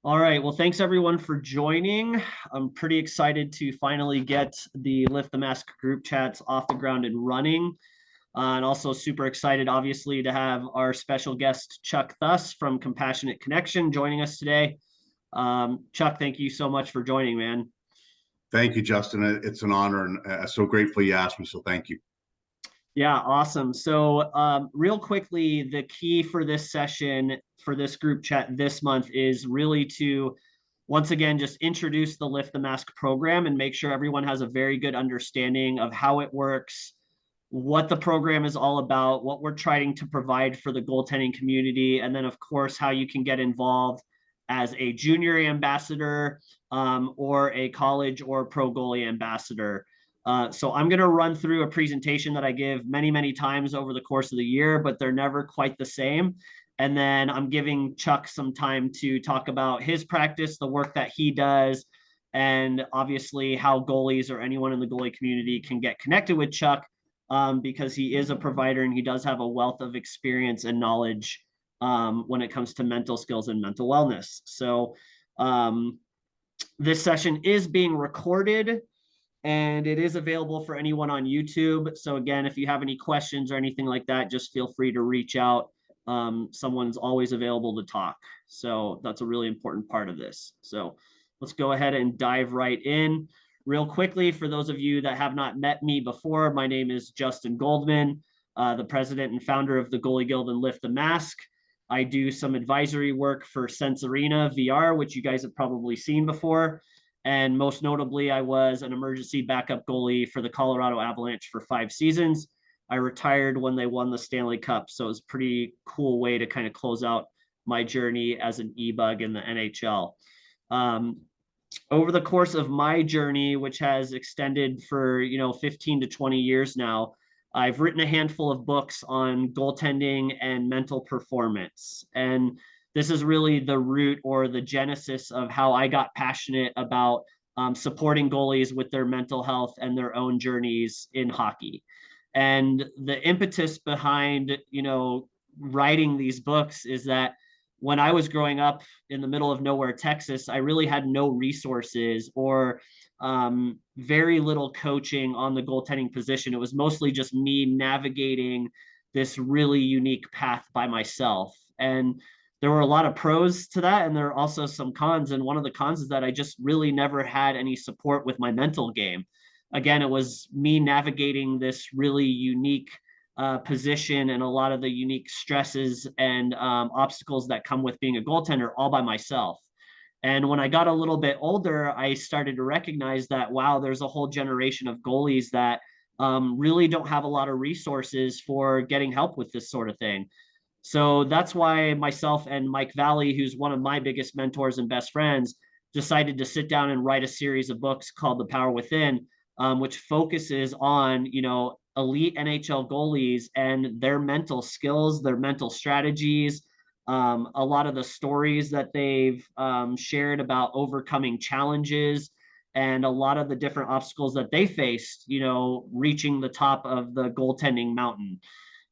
All right. Well, thanks everyone for joining. I'm pretty excited to finally get the Lift the Mask group chats off the ground and running. And also super excited, obviously, to have our special guest, Chuck Thuss from Compassionate Connection, joining us today. Chuck, thank you so much for joining, man. Thank you, Justin. It's an honor, and so grateful you asked me. So thank you. Yeah, awesome. So, real quickly, the key for this session, for this group chat this month, is really to once again just introduce the Lift the Mask program and make sure everyone has a very good understanding of how it works, what the program is all about, what we're trying to provide for the goaltending community, and then, of course, how you can get involved as a junior ambassador or a college or pro goalie ambassador. So I'm going to run through a presentation that I give many, many times over the course of the year, but they're never quite the same. And then I'm giving Chuck some time to talk about his practice, the work that he does, and obviously how goalies or anyone in the goalie community can get connected with Chuck because he is a provider and he does have a wealth of experience and knowledge when it comes to mental skills and mental wellness. So this session is being recorded and it is available for anyone on YouTube. So again, if you have any questions or anything like that, just feel free to reach out. Someone's always available to talk. So that's a really important part of this. So let's go ahead and dive right in. Real quickly, for those of you that have not met me before, my name is Justin Goldman, the president and founder of the Goalie Guild and Lift the Mask. I do some advisory work for Sense Arena VR, which you guys have probably seen before. And most notably, I was an emergency backup goalie for the Colorado Avalanche for 5 seasons. I retired when they won the Stanley Cup. So it was a pretty cool way to kind of close out my journey as an e-bug in the NHL. Um, Over the course of my journey, which has extended for 15 to 20 years now, I've written a handful of books on goaltending and mental performance. And this is really the root or the genesis of how I got passionate about supporting goalies with their mental health and their own journeys in hockey. And the impetus behind, writing these books is that when I was growing up in the middle of nowhere, Texas, I really had no resources or very little coaching on the goaltending position. It was mostly just me navigating this really unique path by myself. And there were a lot of pros to that, and there are also some cons. And one of the cons is that I just really never had any support with my mental game. Again, it was me navigating this really unique position and a lot of the unique stresses and obstacles that come with being a goaltender all by myself. And when I got a little bit older, I started to recognize that, wow, there's a whole generation of goalies that really don't have a lot of resources for getting help with this sort of thing. So that's why myself and Mike Valley, who's one of my biggest mentors and best friends, decided to sit down and write a series of books called The Power Within, which focuses on, elite NHL goalies and their mental skills, their mental strategies, a lot of the stories that they've shared about overcoming challenges and a lot of the different obstacles that they faced, reaching the top of the goaltending mountain.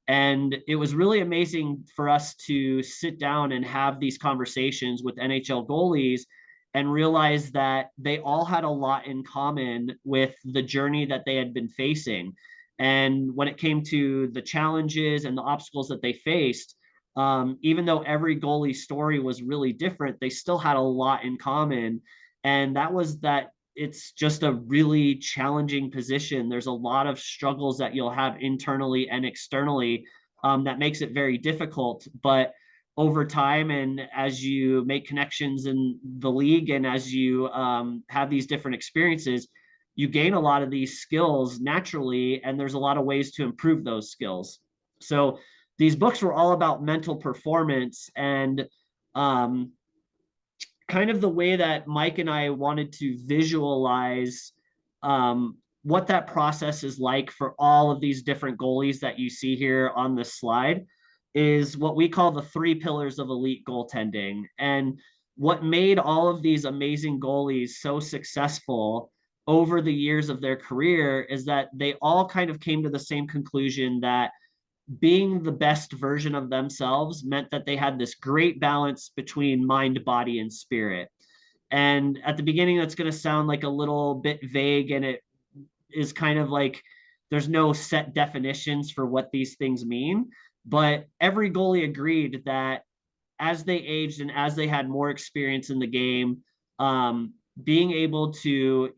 And it was really amazing for us to sit down and have these conversations with NHL goalies and realize that they all had a lot in common with the journey that they had been facing. And when it came to the challenges and the obstacles that they faced, even though every goalie story was really different, they still had a lot in common. And that was that it's just a really challenging position. There's a lot of struggles that you'll have internally and externally that makes it very difficult. But over time, and as you make connections in the league, and as you have these different experiences, you gain a lot of these skills naturally, and there's a lot of ways to improve those skills. So these books were all about mental performance and um, kind of the way that Mike and I wanted to visualize what that process is like for all of these different goalies that you see here on this slide is what we call the 3 pillars of elite goaltending. And what made all of these amazing goalies so successful over the years of their career is that they all kind of came to the same conclusion that being the best version of themselves meant that they had this great balance between mind, body, and spirit. And at the beginning, that's going to sound like a little bit vague, and it is kind of like there's no set definitions for what these things mean. But every goalie agreed that as they aged and as they had more experience in the game, being able to,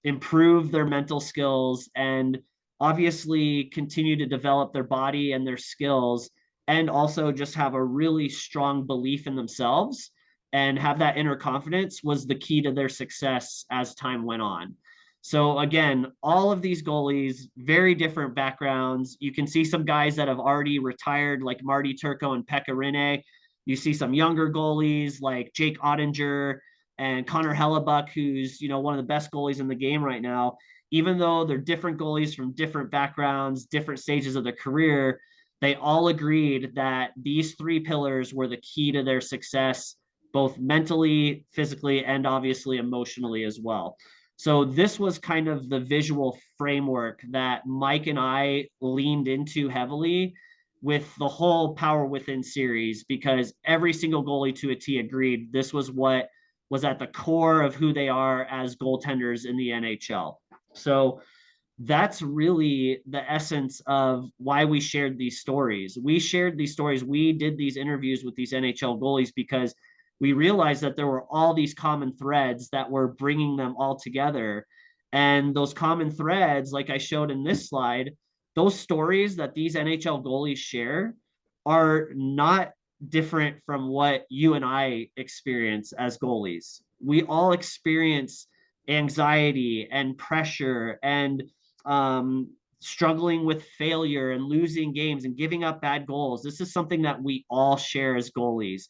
improve their mental skills and obviously continue to develop their body and their skills, and also just have a really strong belief in themselves and have that inner confidence was the key to their success as time went on. So again, all of these goalies, very different backgrounds. You can see some guys that have already retired, like Marty Turco and Pekka Rinne. You see some younger goalies like Jake Ottinger and Connor Hellebuck, who's one of the best goalies in the game right now. Even though they're different goalies from different backgrounds, different stages of their career, they all agreed that these three pillars were the key to their success, both mentally, physically, and obviously emotionally as well. So this was kind of the visual framework that Mike and I leaned into heavily with the whole Power Within series, because every single goalie to a T agreed this was what was at the core of who they are as goaltenders in the NHL. So that's really the essence of why we shared these stories. We shared these stories. We did these interviews with these NHL goalies because we realized that there were all these common threads that were bringing them all together. And those common threads, like I showed in this slide, those stories that these NHL goalies share are not different from what you and I experience as goalies. We all experience anxiety and pressure and struggling with failure and losing games and giving up bad goals. This is something that we all share as goalies.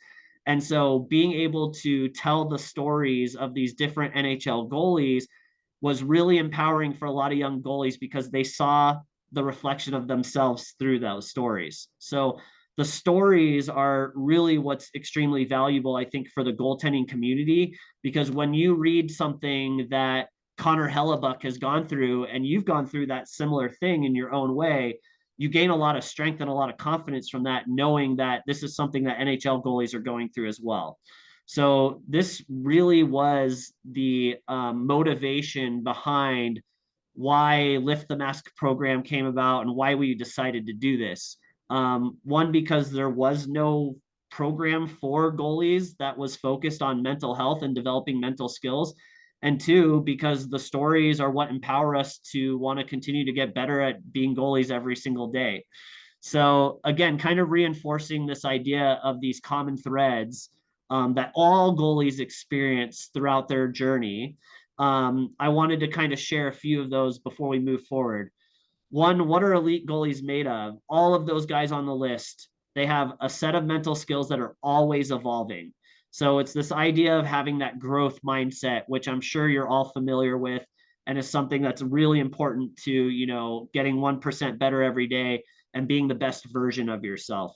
And so being able to tell the stories of these different NHL goalies was really empowering for a lot of young goalies because they saw the reflection of themselves through those stories. So the stories are really what's extremely valuable, I think, for the goaltending community, because when you read something that Connor Hellebuck has gone through and you've gone through that similar thing in your own way, you gain a lot of strength and a lot of confidence from that, knowing that this is something that NHL goalies are going through as well. So this really was the motivation behind why Lift the Mask program came about and why we decided to do this. One, because there was no program for goalies that was focused on mental health and developing mental skills. And two, because the stories are what empower us to want to continue to get better at being goalies every single day. So again, kind of reinforcing this idea of these common threads that all goalies experience throughout their journey. I wanted to kind of share a few of those before we move forward. One, what are elite goalies made of? All of those guys on the list, they have a set of mental skills that are always evolving. So it's this idea of having that growth mindset, which I'm sure you're all familiar with, and is something that's really important to, getting 1% better every day and being the best version of yourself.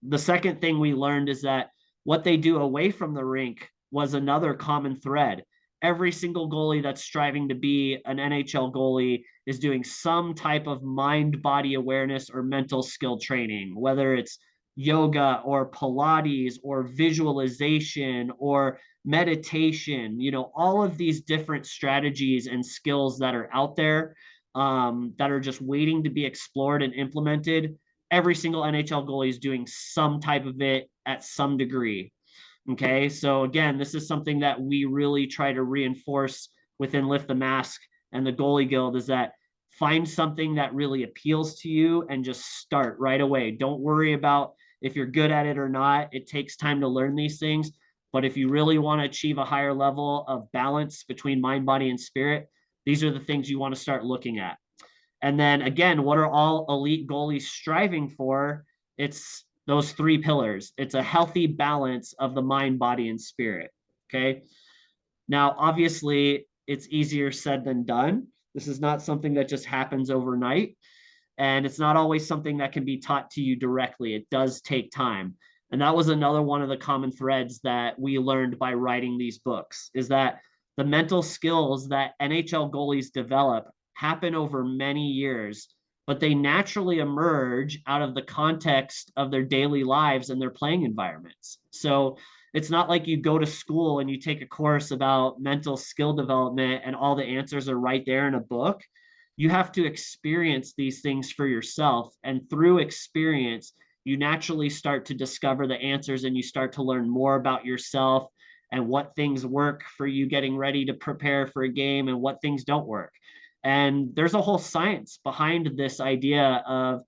The second thing we learned is that what they do away from the rink was another common thread. Every single goalie that's striving to be an NHL goalie is doing some type of mind body awareness or mental skill training, whether it's yoga or Pilates or visualization or meditation, all of these different strategies and skills that are out there that are just waiting to be explored and implemented. Every single NHL goalie is doing some type of it at some degree. Okay, so again, this is something that we really try to reinforce within Lift the Mask and the Goalie Guild, is that find something that really appeals to you and just start right away. Don't worry about if you're good at it or not. It takes time to learn these things. But if you really want to achieve a higher level of balance between mind, body, and spirit, these are the things you want to start looking at. And then again, what are all elite goalies striving for? It's those three pillars. It's a healthy balance of the mind, body, and spirit. Okay. Now, obviously, it's easier said than done. This is not something that just happens overnight. And it's not always something that can be taught to you directly. It does take time. And that was another one of the common threads that we learned by writing these books, is that the mental skills that NHL goalies develop happen over many years. but they naturally emerge out of the context of their daily lives and their playing environments. So it's not like you go to school and you take a course about mental skill development and all the answers are right there in a book. You have to experience these things for yourself. And through experience, you naturally start to discover the answers and you start to learn more about yourself and what things work for you getting ready to prepare for a game and what things don't work. And there's a whole science behind this idea of,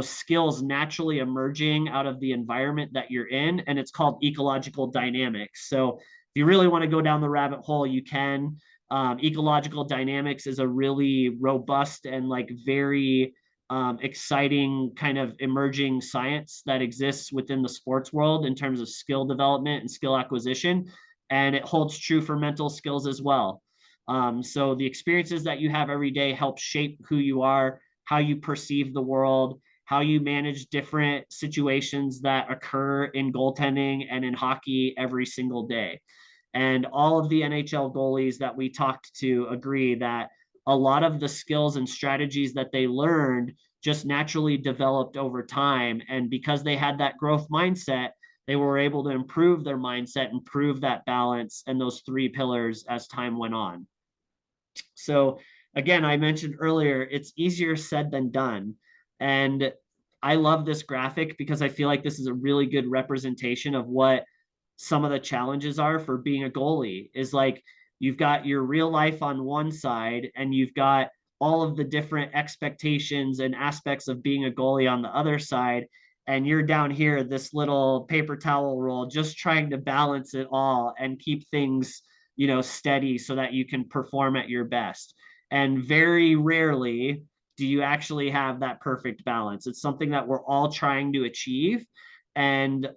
skills naturally emerging out of the environment that you're in, and it's called ecological dynamics. So if you really want to go down the rabbit hole, you can. Ecological dynamics is a really robust and like very exciting kind of emerging science that exists within the sports world in terms of skill development and skill acquisition. And it holds true for mental skills as well. So the experiences that you have every day help shape who you are, how you perceive the world, how you manage different situations that occur in goaltending and in hockey every single day. And all of the NHL goalies that we talked to agree that a lot of the skills and strategies that they learned just naturally developed over time. And because they had that growth mindset, they were able to improve their mindset, improve that balance and those three pillars as time went on. So again, I mentioned earlier, it's easier said than done. And I love this graphic because I feel like this is a really good representation of what some of the challenges are for being a goalie. Is like you've got your real life on one side and you've got all of the different expectations and aspects of being a goalie on the other side. And you're down here, this little paper towel roll, just trying to balance it all and keep things, steady so that you can perform at your best. And very rarely do you actually have that perfect balance. It's something that we're all trying to achieve. And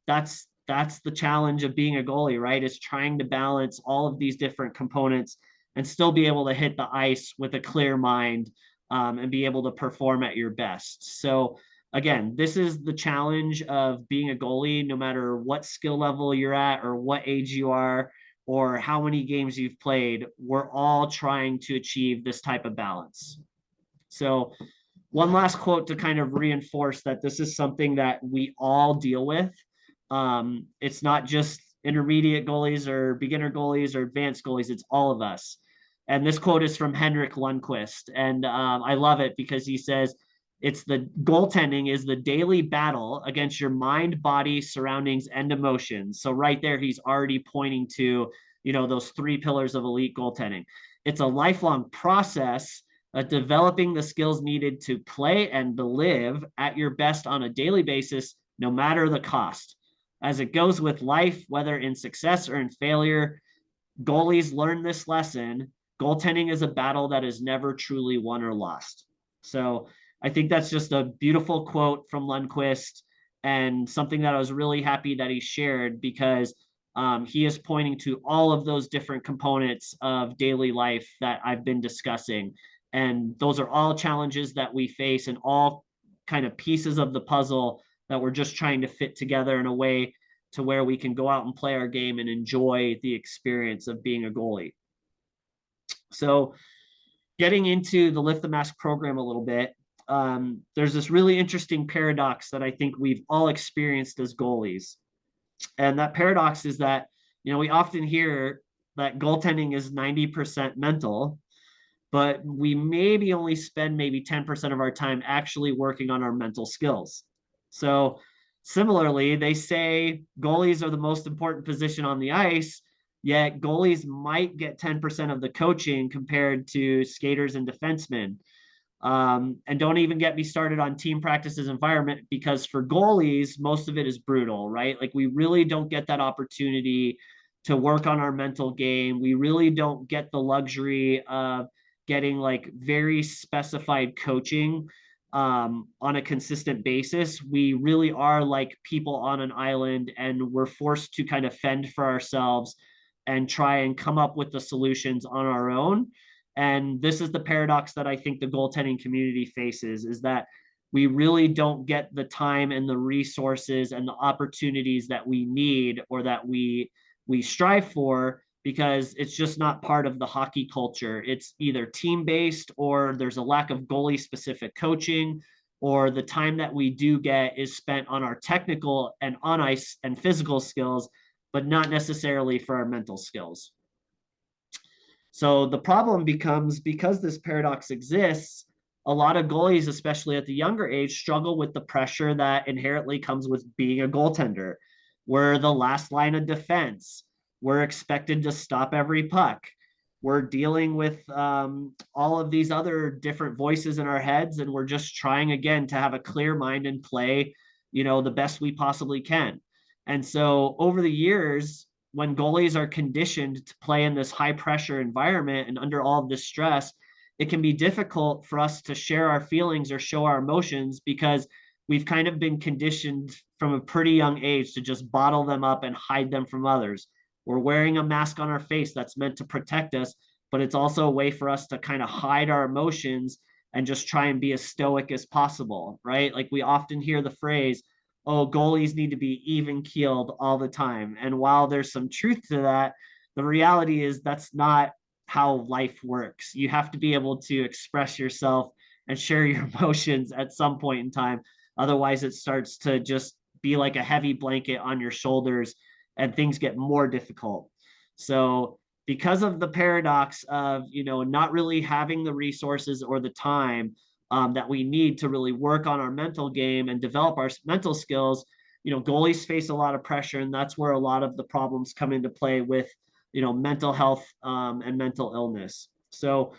that's the challenge of being a goalie, right? Is trying to balance all of these different components and still be able to hit the ice with a clear mind and be able to perform at your best. So again, this is the challenge of being a goalie, no matter what skill level you're at or what age you are or how many games you've played. We're all trying to achieve this type of balance. So one last quote to kind of reinforce that this is something that we all deal with. It's not just intermediate goalies or beginner goalies or advanced goalies, it's all of us. And this quote is from Henrik Lundqvist. And I love it because he says, it's the goaltending is the daily battle against your mind, body, surroundings, and emotions. So right there, he's already pointing to, those three pillars of elite goaltending. It's a lifelong process of developing the skills needed to play and to live at your best on a daily basis, no matter the cost. As it goes with life, whether in success or in failure, goalies learn this lesson. Goaltending is a battle that is never truly won or lost. So I think that's just a beautiful quote from Lundqvist and something that I was really happy that he shared because he is pointing to all of those different components of daily life that I've been discussing. And those are all challenges that we face and all kind of pieces of the puzzle that we're just trying to fit together in a way to where we can go out and play our game and enjoy the experience of being a goalie. So getting into the Lift the Mask program a little bit, there's this really interesting paradox that I think we've all experienced as goalies. And that paradox is that, we often hear that goaltending is 90% mental, but we maybe only spend maybe 10% of our time actually working on our mental skills. So similarly, they say goalies are the most important position on the ice, yet goalies might get 10% of the coaching compared to skaters and defensemen. And don't even get me started on team practices environment, because for goalies, most of it is brutal, right? Like we really don't get that opportunity to work on our mental game. We really don't get the luxury of getting like very specified coaching on a consistent basis. We really are like people on an island and we're forced to kind of fend for ourselves and try and come up with the solutions on our own. And this is the paradox that I think the goaltending community faces, is that we really don't get the time and the resources and the opportunities that we need or that we strive for, because it's just not part of the hockey culture. It's either team-based, or there's a lack of goalie-specific coaching, or the time that we do get is spent on our technical and on ice and physical skills, but not necessarily for our mental skills. So the problem becomes, because this paradox exists, a lot of goalies, especially at the younger age, struggle with the pressure that inherently comes with being a goaltender. We're the last line of defense. We're expected to stop every puck. We're dealing with all of these other different voices in our heads, and we're just trying again to have a clear mind and play, the best we possibly can. And so over the years, when goalies are conditioned to play in this high pressure environment and under all of this stress, it can be difficult for us to share our feelings or show our emotions, because we've kind of been conditioned from a pretty young age to just bottle them up and hide them from others. We're wearing a mask on our face that's meant to protect us, but it's also a way for us to kind of hide our emotions and just try and be as stoic as possible, right? Like, we often hear the phrase, oh, goalies need to be even keeled all the time. And while there's some truth to that, the reality is that's not how life works. You have to be able to express yourself and share your emotions at some point in time. Otherwise, it starts to just be like a heavy blanket on your shoulders, and things get more difficult. So because of the paradox of, not really having the resources or the time that we need to really work on our mental game and develop our mental skills, goalies face a lot of pressure, and that's where a lot of the problems come into play with, mental health and mental illness. So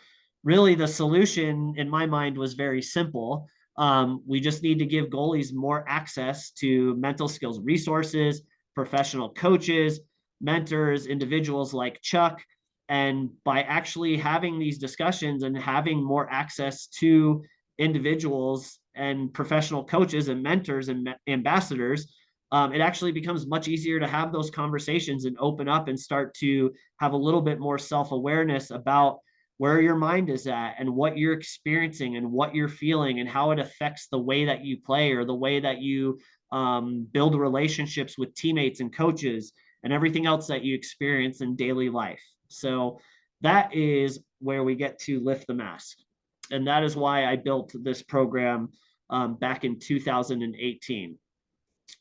really the solution in my mind was very simple. We just need to give goalies more access to mental skills resources, professional coaches, mentors, individuals like Chuck. And by actually having these discussions and having more access to individuals and professional coaches and mentors and ambassadors, it actually becomes much easier to have those conversations and open up and start to have a little bit more self-awareness about where your mind is at and what you're experiencing and what you're feeling and how it affects the way that you play or the way that you build relationships with teammates and coaches and everything else that you experience in daily life. So that is where we get to Lift the Mask. And that is why I built this program back in 2018.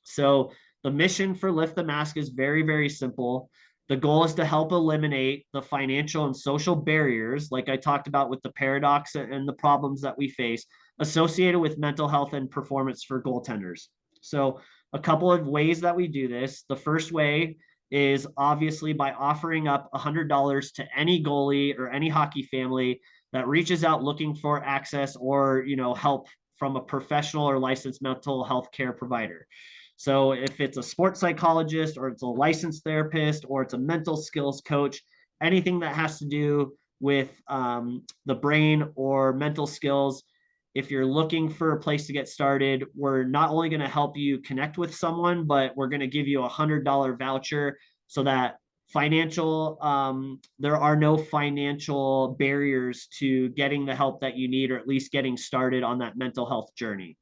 So the mission for Lift the Mask is very, very simple. The goal is to help eliminate the financial and social barriers, like I talked about with the paradox and the problems that we face associated with mental health and performance for goaltenders. So a couple of ways that we do this. The first way is obviously by offering up $100 to any goalie or any hockey family that reaches out looking for access or, help from a professional or licensed mental health care provider. So if it's a sports psychologist or it's a licensed therapist or it's a mental skills coach, anything that has to do with the brain or mental skills, if you're looking for a place to get started, we're not only going to help you connect with someone, but we're going to give you a $100 voucher so that there are no financial barriers to getting the help that you need, or at least getting started on that mental health journey.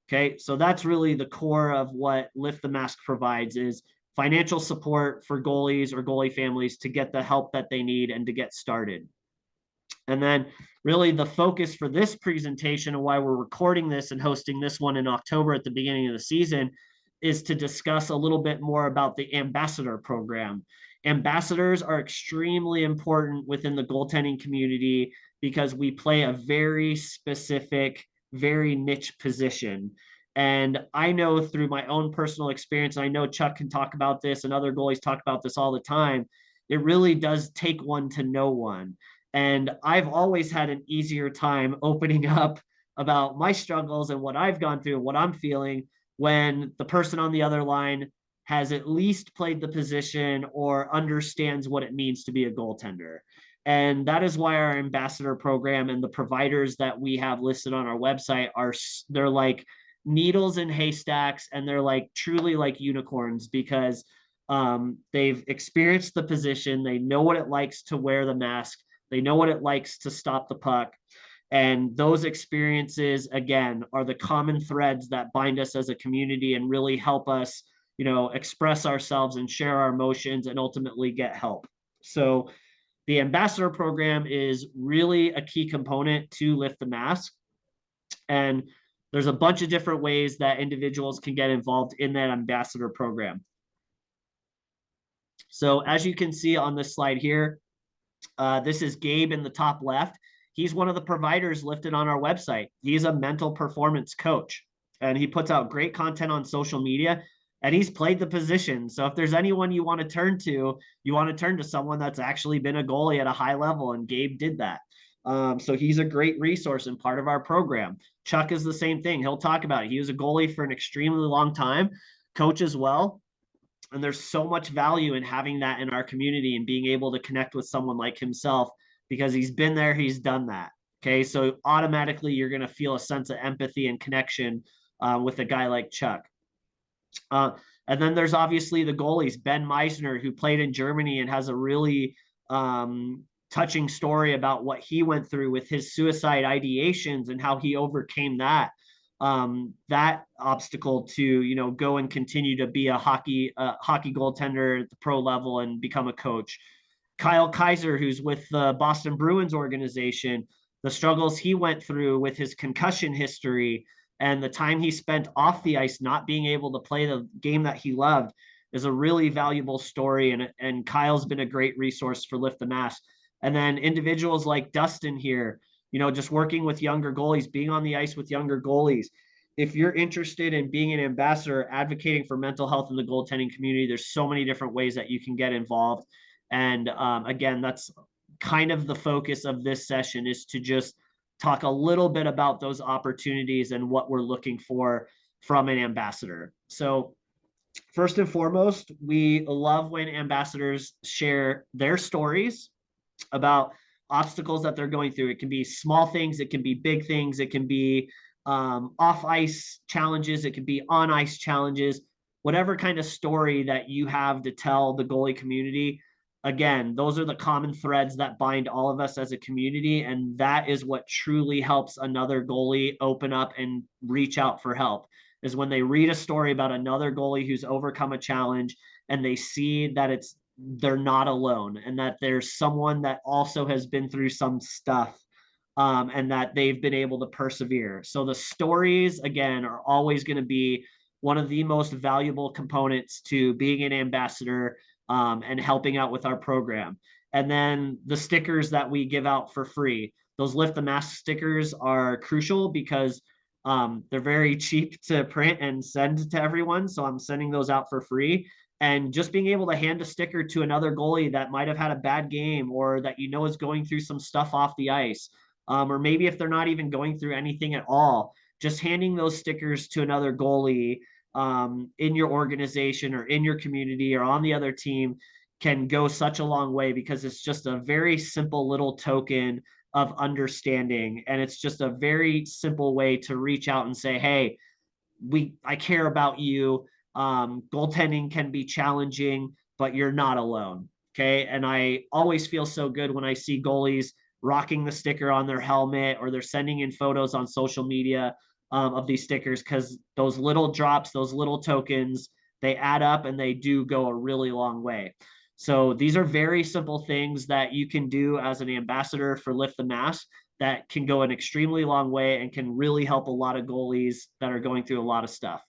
Okay, so that's really the core of what Lift the Mask provides, is financial support for goalies or goalie families to get the help that they need and to get started. And then really the focus for this presentation and why we're recording this and hosting this one in October at the beginning of the season is to discuss a little bit more about the ambassador program. Ambassadors are extremely important within the goaltending community because we play a very specific, very niche position. And I know through my own personal experience, I know Chuck can talk about this and other goalies talk about this all the time, it really does take one to know one. And I've always had an easier time opening up about my struggles and what I've gone through and what I'm feeling when the person on the other line has at least played the position or understands what it means to be a goaltender. And that is why our ambassador program and the providers that we have listed on our website they're like needles in haystacks, and they're like truly like unicorns, because they've experienced the position. They know what it likes to wear the mask. They know what it likes to stop the puck. And those experiences, again, are the common threads that bind us as a community and really help us, express ourselves and share our emotions and ultimately get help. So the ambassador program is really a key component to Lift the Mask. And there's a bunch of different ways that individuals can get involved in that ambassador program. So as you can see on this slide here, this is Gabe in the top left. He's one of the providers listed on our website. He's a mental performance coach, and he puts out great content on social media, and he's played the position. So if there's anyone you want to turn to, you want to turn to someone that's actually been a goalie at a high level, and Gabe did that. So he's a great resource and part of our program. Chuck is the same thing. He'll talk about it. He was a goalie for an extremely long time, coach as well. And there's so much value in having that in our community and being able to connect with someone like himself because he's been there, he's done that. Okay, so automatically you're going to feel a sense of empathy and connection with a guy like Chuck. And then there's obviously the goalies, Ben Meisner, who played in Germany and has a really touching story about what he went through with his suicide ideations and how he overcame that obstacle to, you know, go and continue to be a hockey goaltender at the pro level and become a coach. Kyle Kaiser, who's with the Boston Bruins organization, the struggles he went through with his concussion history and the time he spent off the ice not being able to play the game that he loved is a really valuable story. And Kyle's been a great resource for Lift the Mask. And then individuals like Dustin here, you know, just working with younger goalies, being on the ice with younger goalies. If you're interested in being an ambassador, advocating for mental health in the goaltending community, there's so many different ways that you can get involved. And again, that's kind of the focus of this session, is to just talk a little bit about those opportunities and what we're looking for from an ambassador. So first and foremost, we love when ambassadors share their stories about obstacles that they're going through. It can be small things, it can be big things, it can be off ice challenges, it can be on ice challenges, whatever kind of story that you have to tell the goalie community. Again, those are the common threads that bind all of us as a community, and that is what truly helps another goalie open up and reach out for help, is when they read a story about another goalie who's overcome a challenge and they see that they're not alone and that there's someone that also has been through some stuff, and that they've been able to persevere. So the stories, again, are always going to be one of the most valuable components to being an ambassador and helping out with our program. And then the stickers that we give out for free, those Lift the Mask stickers are crucial because they're very cheap to print and send to everyone. So I'm sending those out for free. And just being able to hand a sticker to another goalie that might have had a bad game or that you know is going through some stuff off the ice, or maybe if they're not even going through anything at all, just handing those stickers to another goalie in your organization or in your community or on the other team can go such a long way, because it's just a very simple little token of understanding. And it's just a very simple way to reach out and say, hey, I care about you. Goaltending can be challenging, but you're not alone. Okay. And I always feel so good when I see goalies rocking the sticker on their helmet, or they're sending in photos on social media of these stickers, because those little drops, those little tokens, they add up and they do go a really long way. So these are very simple things that you can do as an ambassador for Lift the Mask that can go an extremely long way and can really help a lot of goalies that are going through a lot of stuff.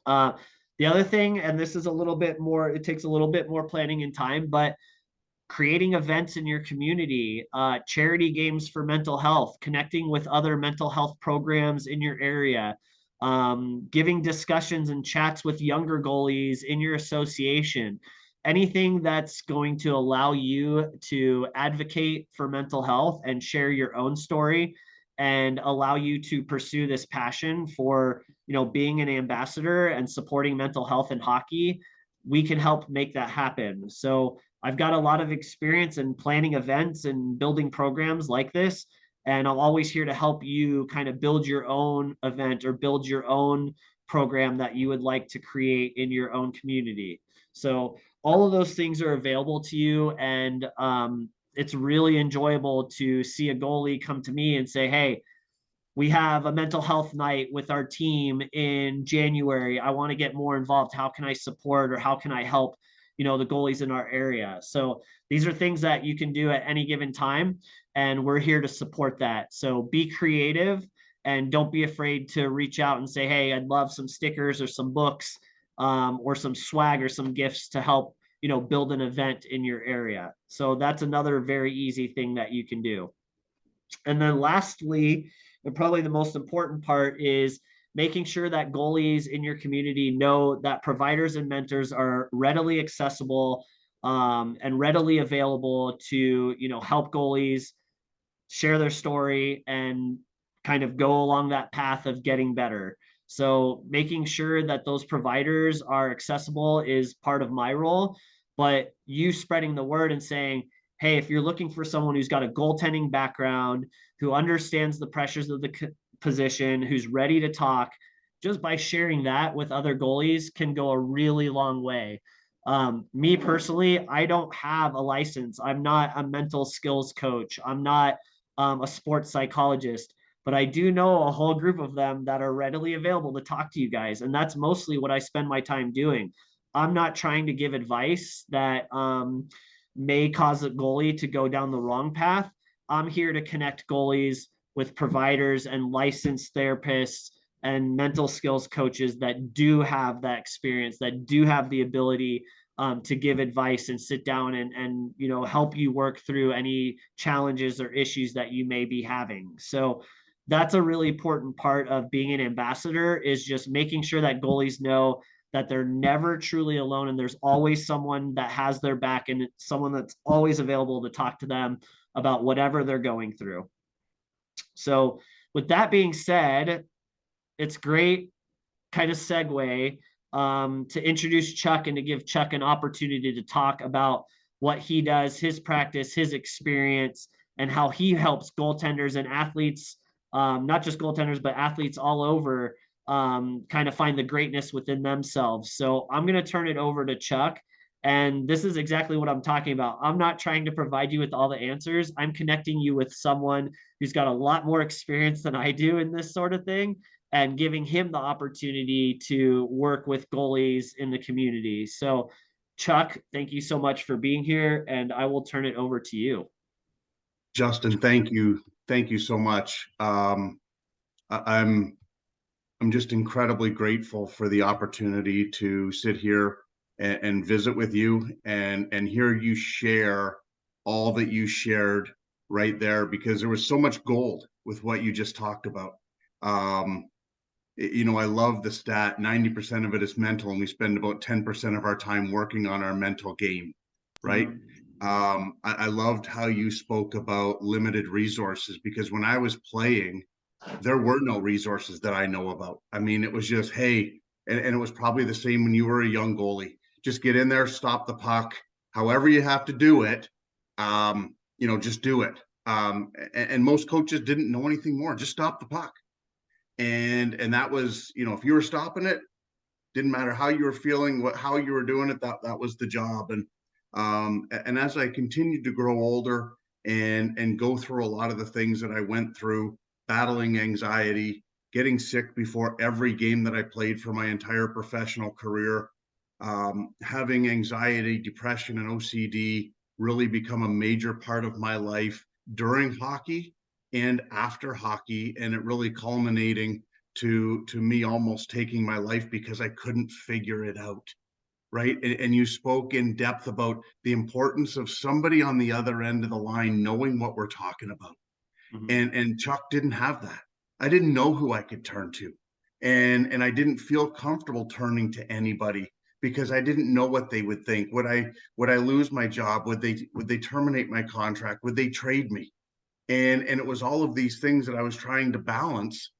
The other thing, and this is a little bit more, it takes a little bit more planning and time, but creating events in your community, charity games for mental health, connecting with other mental health programs in your area, giving discussions and chats with younger goalies in your association, anything that's going to allow you to advocate for mental health and share your own story and allow you to pursue this passion for, you know, being an ambassador and supporting mental health in hockey. We can help make that happen. So I've got a lot of experience in planning events and building programs like this, and I'm always here to help you kind of build your own event or build your own program that you would like to create in your own community. So all of those things are available to you, and it's really enjoyable to see a goalie come to me and say, hey, we have a mental health night with our team in January. I want to get more involved. How can I support, or how can I help, the goalies in our area. So these are things that you can do at any given time, and we're here to support that. So be creative and don't be afraid to reach out and say, hey, I'd love some stickers or some books, or some swag or some gifts to help, build an event in your area. So that's another very easy thing that you can do. And then lastly, and probably the most important part, is making sure that goalies in your community know that providers and mentors are readily accessible, and readily available to, help goalies share their story and kind of go along that path of getting better. So making sure that those providers are accessible is part of my role, but you spreading the word and saying, hey, if you're looking for someone who's got a goaltending background, who understands the pressures of the position, who's ready to talk, just by sharing that with other goalies can go a really long way. Me personally, I don't have a license. I'm not a mental skills coach. I'm not a sports psychologist, but I do know a whole group of them that are readily available to talk to you guys. And that's mostly what I spend my time doing. I'm not trying to give advice that may cause a goalie to go down the wrong path. I'm here to connect goalies with providers and licensed therapists and mental skills coaches that do have that experience, that do have the ability to give advice and sit down and help you work through any challenges or issues that you may be having. So that's a really important part of being an ambassador, is just making sure that goalies know that they're never truly alone, and there's always someone that has their back and someone that's always available to talk to them about whatever they're going through. So with that being said, it's great kind of segue to introduce Chuck and to give Chuck an opportunity to talk about what he does, his practice, his experience, and how he helps goaltenders and athletes, not just goaltenders, but athletes all over, kind of find the greatness within themselves. So I'm going to turn it over to Chuck. And this is exactly what I'm talking about. I'm not trying to provide you with all the answers. I'm connecting you with someone who's got a lot more experience than I do in this sort of thing, and giving him the opportunity to work with goalies in the community. So, Chuck, thank you so much for being here, and I will turn it over to you. Justin, thank you. Thank you so much. I'm just incredibly grateful for the opportunity to sit here and visit with you and hear you share all that you shared right there, because there was so much gold with what you just talked about. I love the stat, 90% of it is mental, and we spend about 10% of our time working on our mental game, right? Mm-hmm. I loved how you spoke about limited resources, because when I was playing, there were no resources that I know about. I mean, it was just, hey, and it was probably the same when you were a young goalie. Just get in there, stop the puck, however you have to do it, just do it. And most coaches didn't know anything more, just stop the puck. And that was, if you were stopping it, didn't matter how you were feeling, how you were doing it, that was the job. And as I continued to grow older and go through a lot of the things that I went through, battling anxiety, getting sick before every game that I played for my entire professional career, having anxiety, depression, and OCD really become a major part of my life during hockey and after hockey, and it really culminating to me almost taking my life because I couldn't figure it out, right? And you spoke in depth about the importance of somebody on the other end of the line knowing what we're talking about. Mm-hmm. And Chuck didn't have that. I didn't know who I could turn to, and I didn't feel comfortable turning to anybody because I didn't know what they would think. Would I lose my job? Would they terminate my contract? Would they trade me? And it was all of these things that I was trying to balance.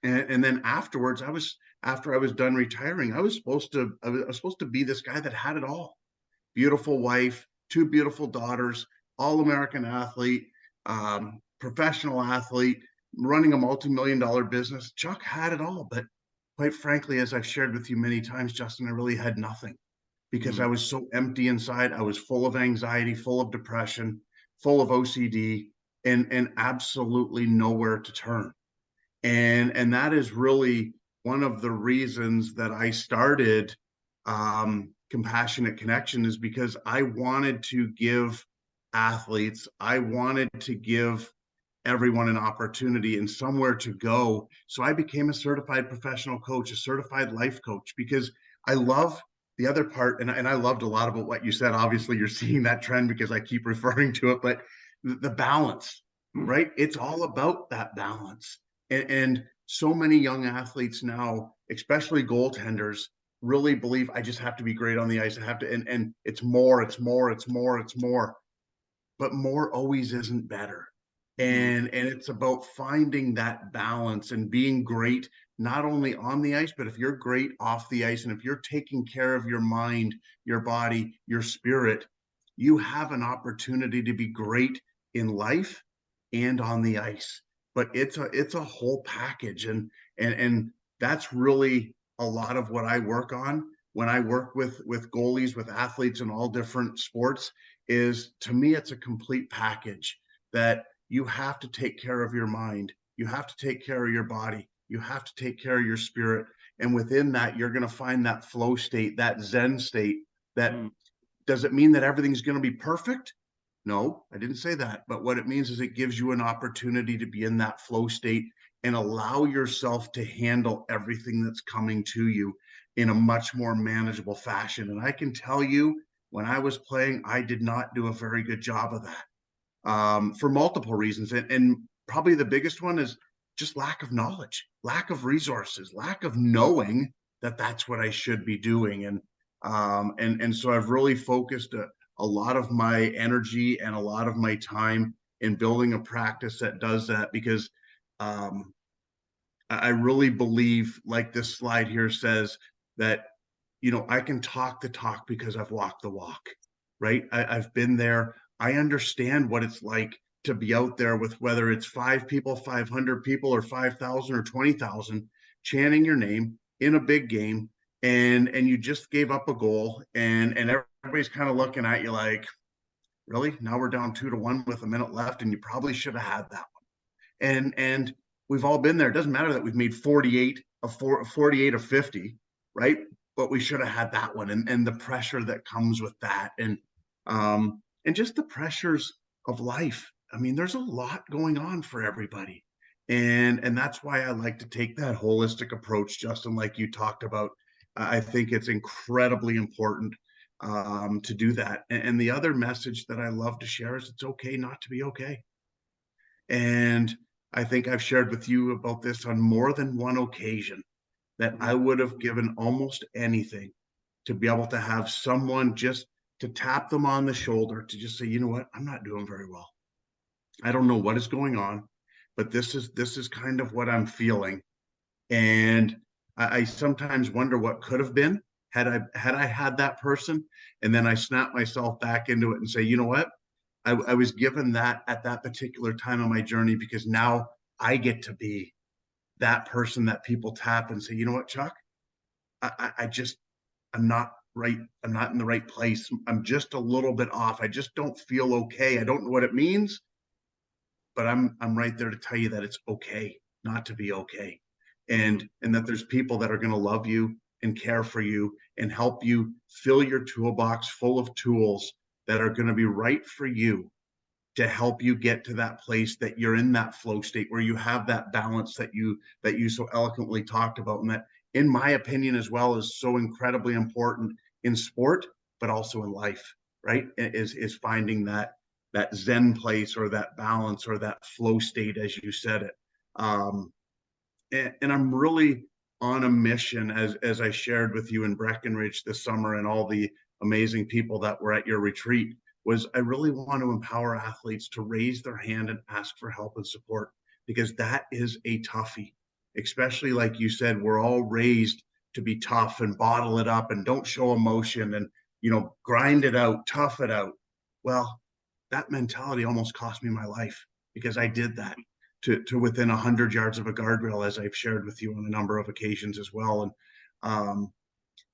And then afterwards, after I was done retiring, I was supposed to be this guy that had it all. Beautiful wife, 2 beautiful daughters, all-American athlete, professional athlete, running a multi-million-dollar business. Chuck had it all, but quite frankly, as I've shared with you many times, Justin, I really had nothing, because I was so empty inside. I was full of anxiety, full of depression, full of OCD, and absolutely nowhere to turn. And that is really one of the reasons that I started Compassionate Connection is because I wanted to give athletes, I wanted to give everyone an opportunity and somewhere to go. So I became a certified professional coach, a certified life coach, because I love the other part. And I loved a lot about what you said. Obviously, you're seeing that trend because I keep referring to it, but the balance, right? It's all about that balance. And so many young athletes now, especially goaltenders, really believe I just have to be great on the ice. I have to, and it's more, it's more, it's more, it's more. But more always isn't better. And it's about finding that balance and being great not only on the ice, but if you're great off the ice and if you're taking care of your mind, your body, your spirit, you have an opportunity to be great in life and on the ice. But it's a whole package, and that's really a lot of what I work on when I work with goalies, with athletes in all different sports. Is, to me, it's a complete package that you have to take care of your mind, you have to take care of your body, you have to take care of your spirit, and within that you're going to find that flow state, that zen state. That does it mean that everything's going to be perfect? No, I didn't say that. But what it means is it gives you an opportunity to be in that flow state and allow yourself to handle everything that's coming to you in a much more manageable fashion. And I can tell you, when I was playing, I did not do a very good job of that, for multiple reasons. And probably the biggest one is just lack of knowledge, lack of resources, lack of knowing that that's what I should be doing. And so I've really focused a lot of my energy and a lot of my time in building a practice that does that, because um, I really believe, like this slide here says, that I can talk the talk because I've walked the walk, right? I've been there. I understand what it's like to be out there with, whether it's 5 people, 500 people, or 5,000 or 20,000 chanting your name in a big game, and you just gave up a goal, and everybody's kind of looking at you like, really? Now we're down 2-1 with a minute left, and you probably should have had that one. And we've all been there. It doesn't matter that we've made 48 of 50, right? But we should have had that one, and the pressure that comes with that, and just the pressures of life. I mean, there's a lot going on for everybody, and that's why I like to take that holistic approach, Justin, like you talked about. I think it's incredibly important, to do that. And the other message that I love to share is it's okay not to be okay. And I think I've shared with you about this on more than one occasion, that I would have given almost anything to be able to have someone just to tap them on the shoulder, to just say, you know what, I'm not doing very well. I don't know what is going on, but this is kind of what I'm feeling. And I sometimes wonder what could have been had I had that person. And then I snap myself back into it and say, you know what? I was given that at that particular time of my journey, because now I get to be that person that people tap and say, you know what, Chuck, I just, I'm not right. I'm not in the right place. I'm just a little bit off. I just don't feel okay. I don't know what it means, but I'm right there to tell you that it's okay not to be okay. And that there's people that are going to love you and care for you and help you fill your toolbox full of tools that are going to be right for you, to help you get to that place that you're in that flow state where you have that balance that you so eloquently talked about, and that, in my opinion, as well, is so incredibly important in sport, but also in life, right? Is finding that zen place, or that balance, or that flow state, as you said it. And I'm really on a mission, as I shared with you in Breckenridge this summer, and all the amazing people that were at your retreat, was I really want to empower athletes to raise their hand and ask for help and support, because that is a toughie. Especially, like you said, we're all raised to be tough and bottle it up and don't show emotion, and grind it out, tough it out. Well, that mentality almost cost me my life, because I did that to within 100 yards of a guardrail, as I've shared with you on a number of occasions as well. Um,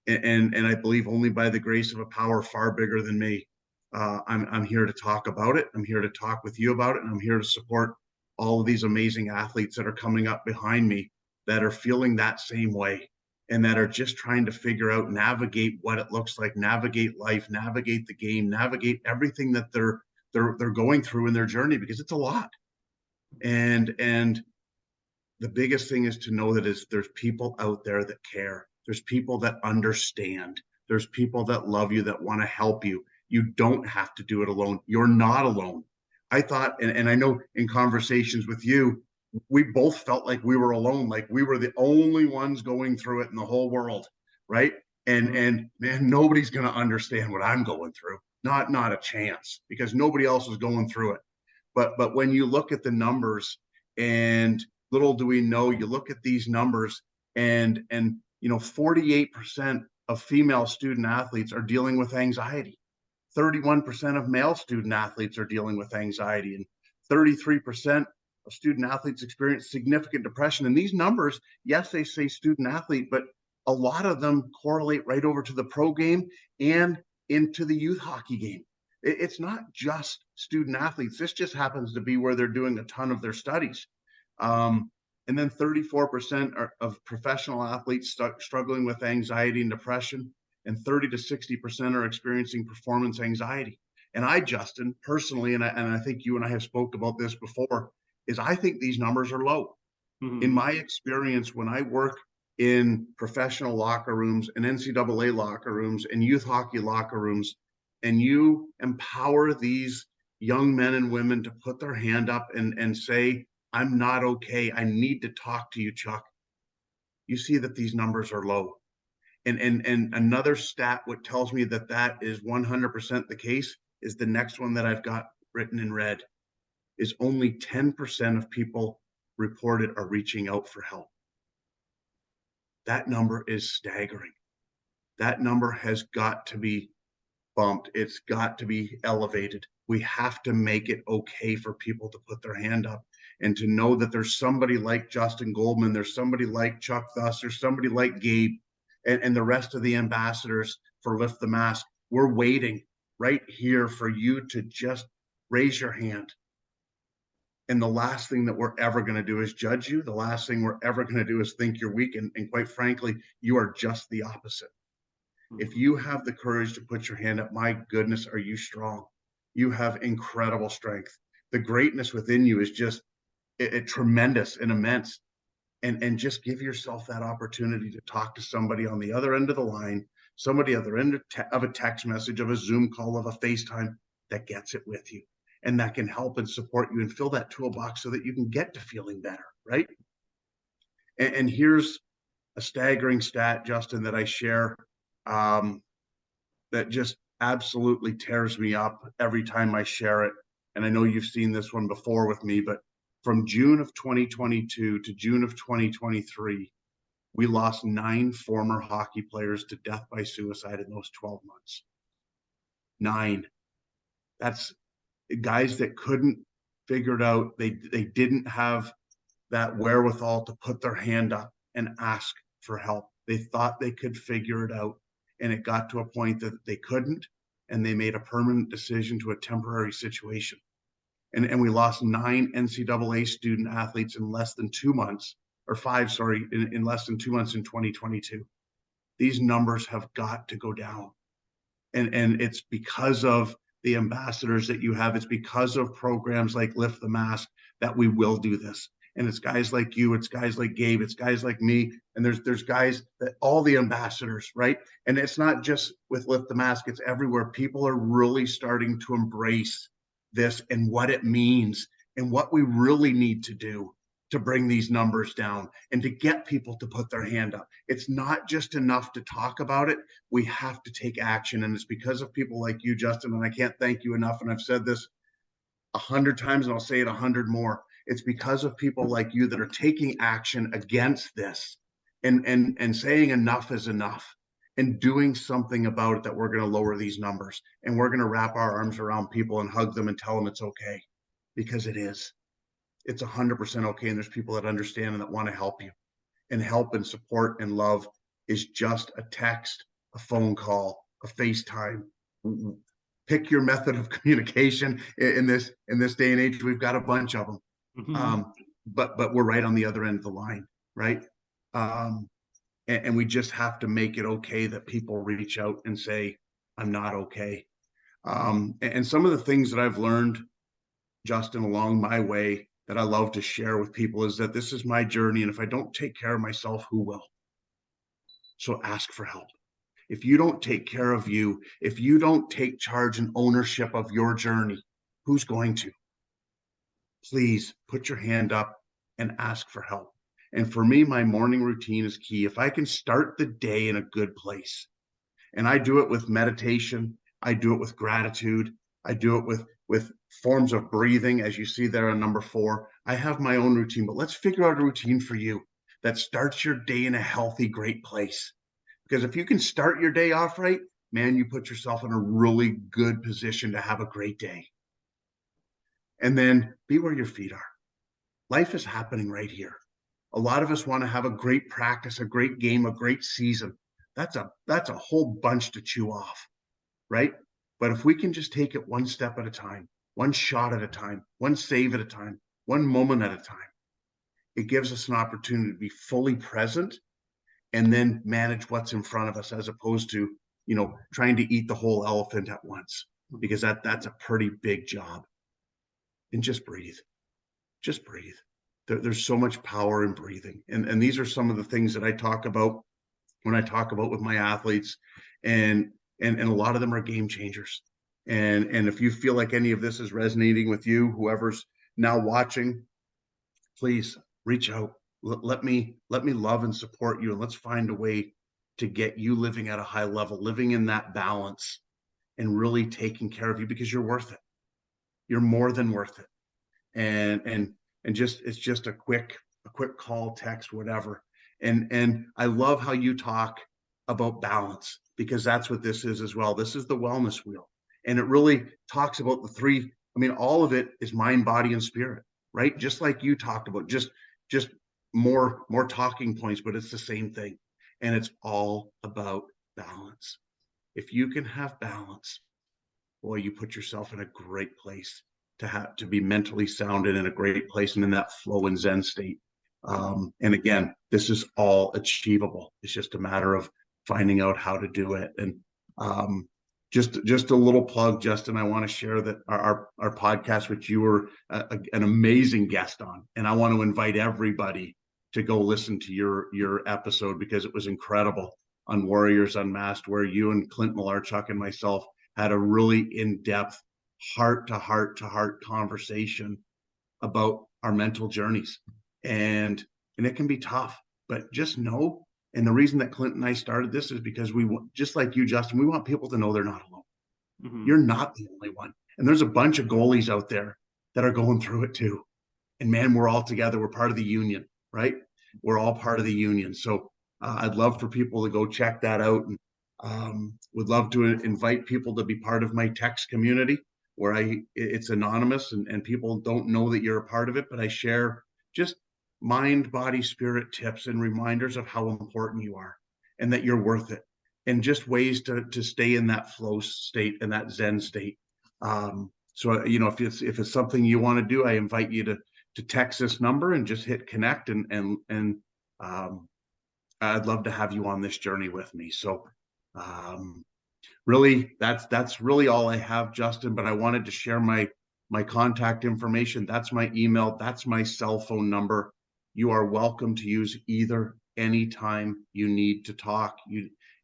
and I believe, only by the grace of a power far bigger than me, I'm here to talk about it. I'm here to talk with you about it, and I'm here to support all of these amazing athletes that are coming up behind me that are feeling that same way. and that are just trying to figure out, navigate what it looks like, navigate life, navigate the game, navigate everything that they're going through in their journey, because it's a lot. And the biggest thing is to know that there's people out there that care. There's people that understand. There's people that love you, that want to help you. You don't have to do it alone. You're not alone. I thought, and I know in conversations with you, we both felt like we were alone, like we were the only ones going through it in the whole world, right? And man, nobody's going to understand what I'm going through. Not a chance, because nobody else is going through it. But when you look at the numbers, and little do we know, you look at these numbers, and 48% of female student athletes are dealing with anxiety. 31% of male student athletes are dealing with anxiety, and 33% of student athletes experience significant depression. And these numbers, yes, they say student athlete, but a lot of them correlate right over to the pro game and into the youth hockey game. It's not just student athletes. This just happens to be where they're doing a ton of their studies. And then 34% of professional athletes struggling with anxiety and depression, and 30 to 60% are experiencing performance anxiety. And I, Justin, personally, and I think you and I have spoke about this before, is I think these numbers are low. In my experience, when I work in professional locker rooms and NCAA locker rooms and youth hockey locker rooms, and you empower these young men and women to put their hand up and say, I'm not okay, I need to talk to you, Chuck, you see that these numbers are low. And another stat what tells me that that is 100% the case is the next one that I've got written in red, is only 10% of people reported are reaching out for help. That number is staggering. That number has got to be bumped. It's got to be elevated. We have to make it okay for people to put their hand up, and to know that there's somebody like Justin Goldman, there's somebody like Chuck Thus, there's somebody like Gabe, and the rest of the ambassadors for Lift the Mask. We're waiting right here for you to just raise your hand. And the last thing that we're ever going to do is judge you. The last thing we're ever going to do is think you're weak. And quite frankly, you are just the opposite. If you have the courage to put your hand up, my goodness, are you strong? You have incredible strength. The greatness within you is just tremendous and immense. And just give yourself that opportunity to talk to somebody on the other end of the line, somebody other end of a text message, of a Zoom call, of a FaceTime, that gets it with you, and that can help and support you and fill that toolbox so that you can get to feeling better, right? And here's a staggering stat, Justin, that I share, that just absolutely tears me up every time I share it. And I know you've seen this one before with me, but from June of 2022 to June of 2023, we lost 9 former hockey players to death by suicide in those 12 months. 9. That's guys that couldn't figure it out. They didn't have that wherewithal to put their hand up and ask for help. They thought they could figure it out, and it got to a point that they couldn't, and they made a permanent decision to a temporary situation. And we lost 9 NCAA student athletes in less than 2 months, or 5, sorry, in less than 2 months in 2022. These numbers have got to go down. And it's because of the ambassadors that you have. It's because of programs like Lift the Mask that we will do this. And it's guys like you, it's guys like Gabe, it's guys like me, and there's guys that all the ambassadors, right? And it's not just with Lift the Mask, it's everywhere. People are really starting to embrace this and what it means and what we really need to do to bring these numbers down and to get people to put their hand up. It's not just enough to talk about it. We have to take action. And it's because of people like you, Justin, and I can't thank you enough. And I've said this 100 times and I'll say it 100 more. It's because of people like you that are taking action against this and saying enough is enough and doing something about it, that we're going to lower these numbers, and we're going to wrap our arms around people and hug them and tell them it's okay, because it is. It's 100% okay. And there's people that understand and that want to help you, and help and support and love is just a text, a phone call, a FaceTime. Pick your method of communication in this day and age. We've got a bunch of them. But we're right on the other end of the line, right? And we just have to make it okay that people reach out and say, I'm not okay. And some of the things that I've learned, Justin, along my way that I love to share with people is that this is my journey. And if I don't take care of myself, who will? So ask for help. If you don't take care of you, if you don't take charge and ownership of your journey, who's going to? Please put your hand up and ask for help. And for me, my morning routine is key. If I can start the day in a good place, and I do it with meditation, I do it with gratitude, I do it with forms of breathing, as you see there on number 4. I have my own routine, but let's figure out a routine for you that starts your day in a healthy, great place. Because if you can start your day off right, man, you put yourself in a really good position to have a great day. And then be where your feet are. Life is happening right here. A lot of us want to have a great practice, a great game, a great season. That's a whole bunch to chew off, right? But if we can just take it one step at a time, one shot at a time, one save at a time, one moment at a time, it gives us an opportunity to be fully present and then manage what's in front of us, as opposed to, trying to eat the whole elephant at once, because that's a pretty big job. And just breathe. Just breathe. There's so much power in breathing. And these are some of the things that I talk about when I talk about with my athletes, and a lot of them are game changers. And if you feel like any of this is resonating with you, whoever's now watching, please reach out. Let me love and support you, and let's find a way to get you living at a high level, living in that balance, and really taking care of you, because you're worth it. You're more than worth it. And just, it's just a quick call, text, whatever. And I love how you talk about balance, because that's what this is as well. This is the wellness wheel. And it really talks about the three. I mean, all of it is mind, body, and spirit, right? Just like you talked about, just more talking points, but it's the same thing. And it's all about balance. If you can have balance, boy, you put yourself in a great place to be mentally sound and in a great place and in that flow and Zen state. And again, this is all achievable. It's just a matter of finding out how to do it. And just a little plug, Justin, I want to share that our podcast, which you were an amazing guest on, and I want to invite everybody to go listen to your episode, because it was incredible, on Warriors Unmasked, where you and Clint Malarchuk and myself had a really in-depth, heart-to-heart conversation about our mental journeys. And it can be tough, but just know. And the reason that Clint and I started this is because just like you, Justin, we want people to know they're not alone. Mm-hmm. You're not the only one. And there's a bunch of goalies out there that are going through it too. And man, we're all together. We're part of the union, right? We're all part of the union. So I'd love for people to go check that out. And would love to invite people to be part of my text community, where it's anonymous and people don't know that you're a part of it, but I share just mind, body, spirit tips and reminders of how important you are and that you're worth it, and just ways to stay in that flow state and that Zen state. So, if it's something you want to do, I invite you to text this number and just hit connect, and I'd love to have you on this journey with me. So, really, that's really all I have, Justin, but I wanted to share my contact information. That's my email. That's my cell phone number. You are welcome to use either anytime you need to talk.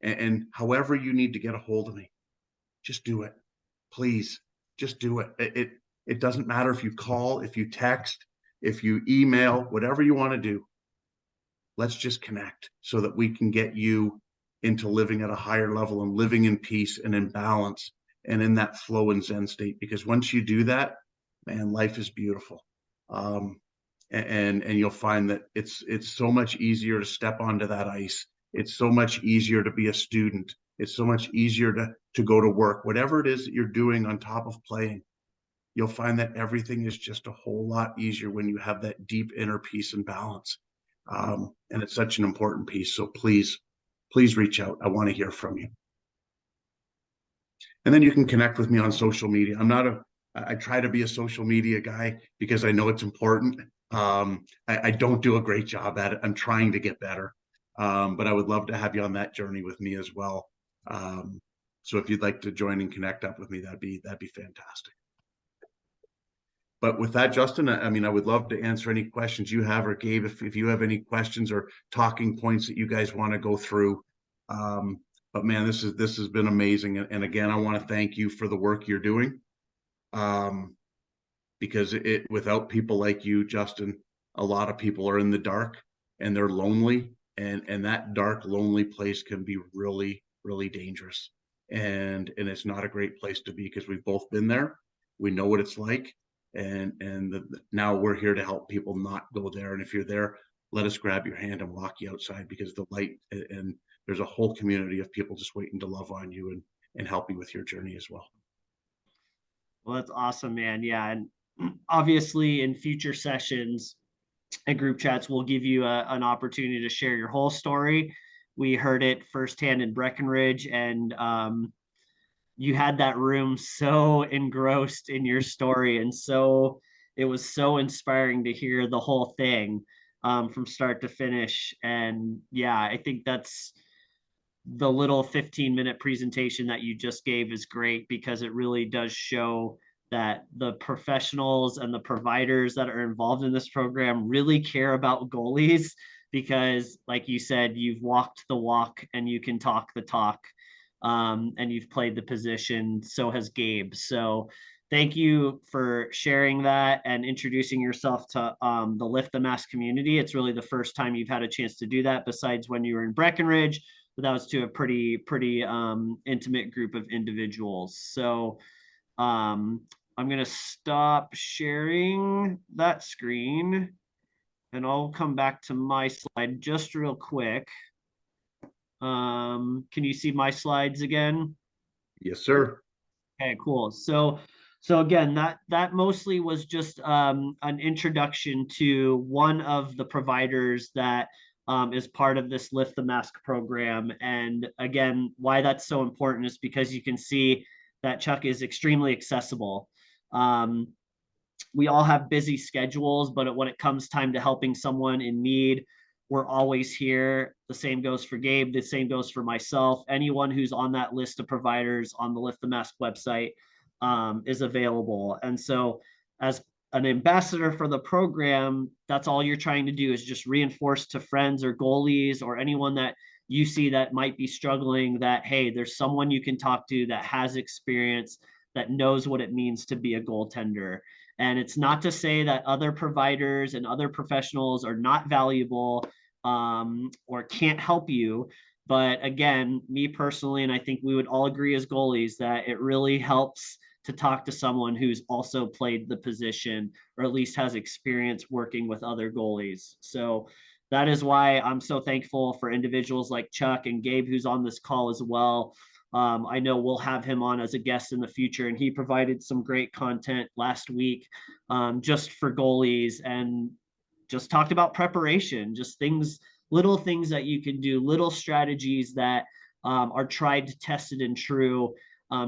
And however you need to get a hold of me, just do it. Please, just do it. It doesn't matter if you call, if you text, if you email, whatever you want to do. Let's just connect so that we can get you into living at a higher level and living in peace and in balance and in that flow and Zen state. Because once you do that, man, life is beautiful. And you'll find that it's so much easier to step onto that ice. It's so much easier to be a student. It's so much easier to go to work. Whatever it is that you're doing on top of playing, you'll find that everything is just a whole lot easier when you have that deep inner peace and balance. And it's such an important piece. So please reach out. I want to hear from you. And then you can connect with me on social media. I try to be a social media guy because I know it's important. I don't do a great job at it. I'm trying to get better. But I would love to have you on that journey with me as well. So if you'd like to join and connect up with me, that'd be fantastic. But with that, Justin, I mean, I would love to answer any questions you have, or Gabe, if you have any questions or talking points that you guys want to go through. But man, this has been amazing. And again, I want to thank you for the work you're doing. Because without people like you, Justin, a lot of people are in the dark and they're lonely, and that dark, lonely place can be really, really dangerous. And it's not a great place to be, because we've both been there. We know what it's like. And now we're here to help people not go there. And if you're there, let us grab your hand and walk you outside, because the light, and there's a whole community of people just waiting to love on you and help you with your journey as well. Well, that's awesome, man. Yeah. And obviously in future sessions and group chats, we'll give you an opportunity to share your whole story. We heard it firsthand in Breckenridge, and you had that room so engrossed in your story, and so it was so inspiring to hear the whole thing from start to finish. And yeah, I think that's the little 15-minute presentation that you just gave is great, because it really does show that the professionals and the providers that are involved in this program really care about goalies, because like you said, you've walked the walk and you can talk the talk, and you've played the position. So has Gabe. So thank you for sharing that and introducing yourself to the Lift the Mask community. It's really the first time you've had a chance to do that, besides when you were in Breckenridge, but that was to a pretty intimate group of individuals. So I'm going to stop sharing that screen, and I'll come back to my slide just real quick. Can you see my slides again? Yes, sir. Okay, cool. So again, that mostly was just an introduction to one of the providers that is part of this Lift the Mask program. And again, why that's so important is because you can see that Chuck is extremely accessible. We all have busy schedules, but when it comes time to helping someone in need, we're always here. The same goes for Gabe. The same goes for myself. Anyone who's on that list of providers on the Lift the Mask website is available. And so as an ambassador for the program, that's all you're trying to do, is just reinforce to friends or goalies or anyone that you see that might be struggling, that, hey, there's someone you can talk to that has experience, that knows what it means to be a goaltender. And it's not to say that other providers and other professionals are not valuable or can't help you. But again, me personally, and I think we would all agree as goalies, that it really helps to talk to someone who's also played the position, or at least has experience working with other goalies. So that is why I'm so thankful for individuals like Chuck and Gabe, who's on this call as well. I know we'll have him on as a guest in the future, and he provided some great content last week just for goalies, and just talked about preparation, just things, little things that you can do, little strategies that are tried, tested, and true.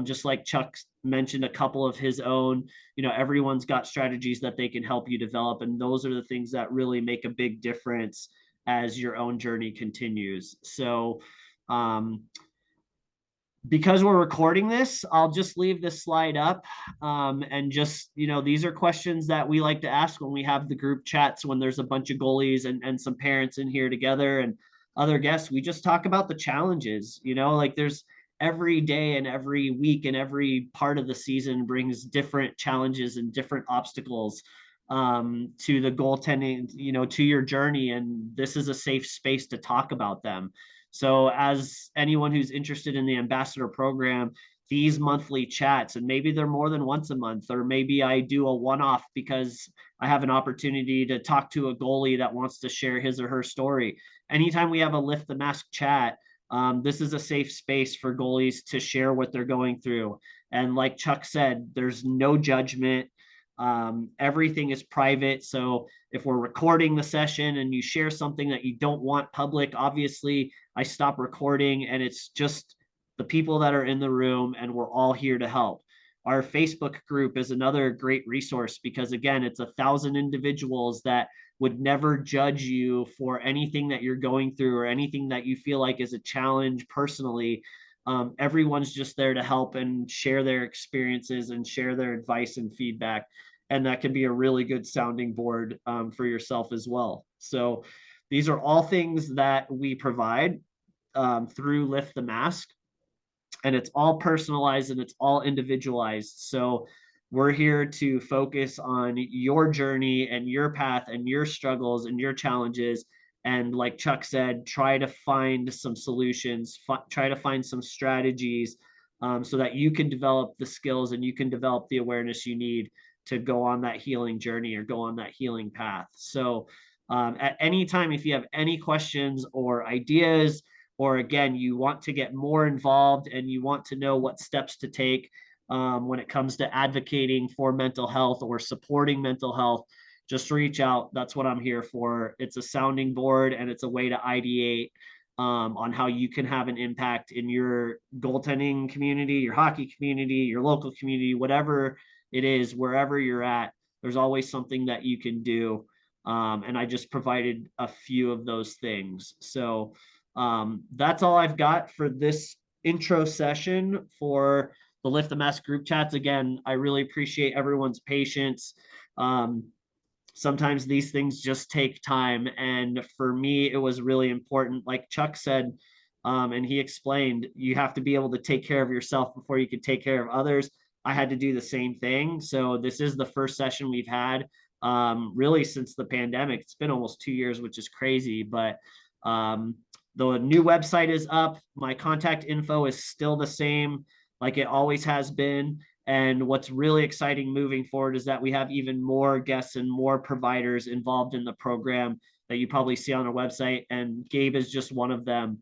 Just like Chuck mentioned a couple of his own, everyone's got strategies that they can help you develop. And those are the things that really make a big difference as your own journey continues. So, because we're recording this, I'll just leave this slide up, and just, these are questions that we like to ask when we have the group chats, when there's a bunch of goalies and some parents in here together and other guests. We just talk about the challenges, like there's every day and every week and every part of the season brings different challenges and different obstacles to the goaltending, to your journey. And this is a safe space to talk about them. So as anyone who's interested in the ambassador program, these monthly chats, and maybe they're more than once a month, or maybe I do a one-off because I have an opportunity to talk to a goalie that wants to share his or her story. Anytime we have a Lift the Mask chat, this is a safe space for goalies to share what they're going through. And like Chuck said, there's no judgment. Everything is private. So if we're recording the session and you share something that you don't want public, obviously I stop recording, and it's just the people that are in the room, and we're all here to help. Our Facebook group is another great resource, because again, it's 1,000 individuals that would never judge you for anything that you're going through or anything that you feel like is a challenge personally. Everyone's just there to help and share their experiences and share their advice and feedback. And that can be a really good sounding board for yourself as well. So these are all things that we provide through Lift the Mask, and it's all personalized and it's all individualized. So we're here to focus on your journey and your path and your struggles and your challenges. And like Chuck said, try to find some solutions, try to find some strategies so that you can develop the skills and you can develop the awareness you need to go on that healing journey or go on that healing path. So at any time, if you have any questions or ideas, or again, you want to get more involved and you want to know what steps to take when it comes to advocating for mental health or supporting mental health, just reach out. That's what I'm here for. It's a sounding board and it's a way to ideate on how you can have an impact in your goaltending community, your hockey community, your local community, whatever it is, wherever you're at. There's always something that you can do. And I just provided a few of those things. So that's all I've got for this intro session for the Lift the Mask group chats. Again, I really appreciate everyone's patience. Sometimes these things just take time. And for me, it was really important. Like Chuck said, and he explained, you have to be able to take care of yourself before you can take care of others. I had to do the same thing. So this is the first session we've had really since the pandemic. It's been almost 2 years, which is crazy. But the new website is up. My contact info is still the same, like it always has been. And what's really exciting moving forward is that we have even more guests and more providers involved in the program that you probably see on our website. And Gabe is just one of them.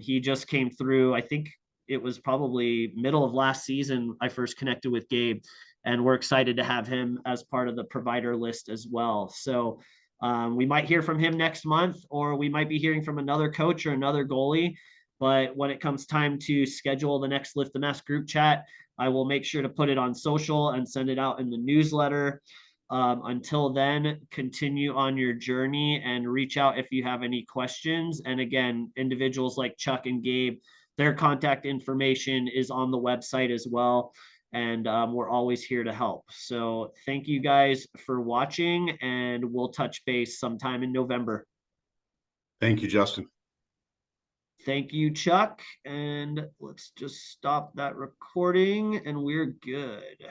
He just came through, I think it was probably middle of last season, I first connected with Gabe, and we're excited to have him as part of the provider list as well. So we might hear from him next month, or we might be hearing from another coach or another goalie. But when it comes time to schedule the next Lift the Mask group chat, I will make sure to put it on social and send it out in the newsletter. Until then, continue on your journey and reach out if you have any questions. And again, individuals like Chuck and Gabe, their contact information is on the website as well. And we're always here to help. So thank you guys for watching, and we'll touch base sometime in November. Thank you, Justin. Thank you, Chuck. And let's just stop that recording and we're good.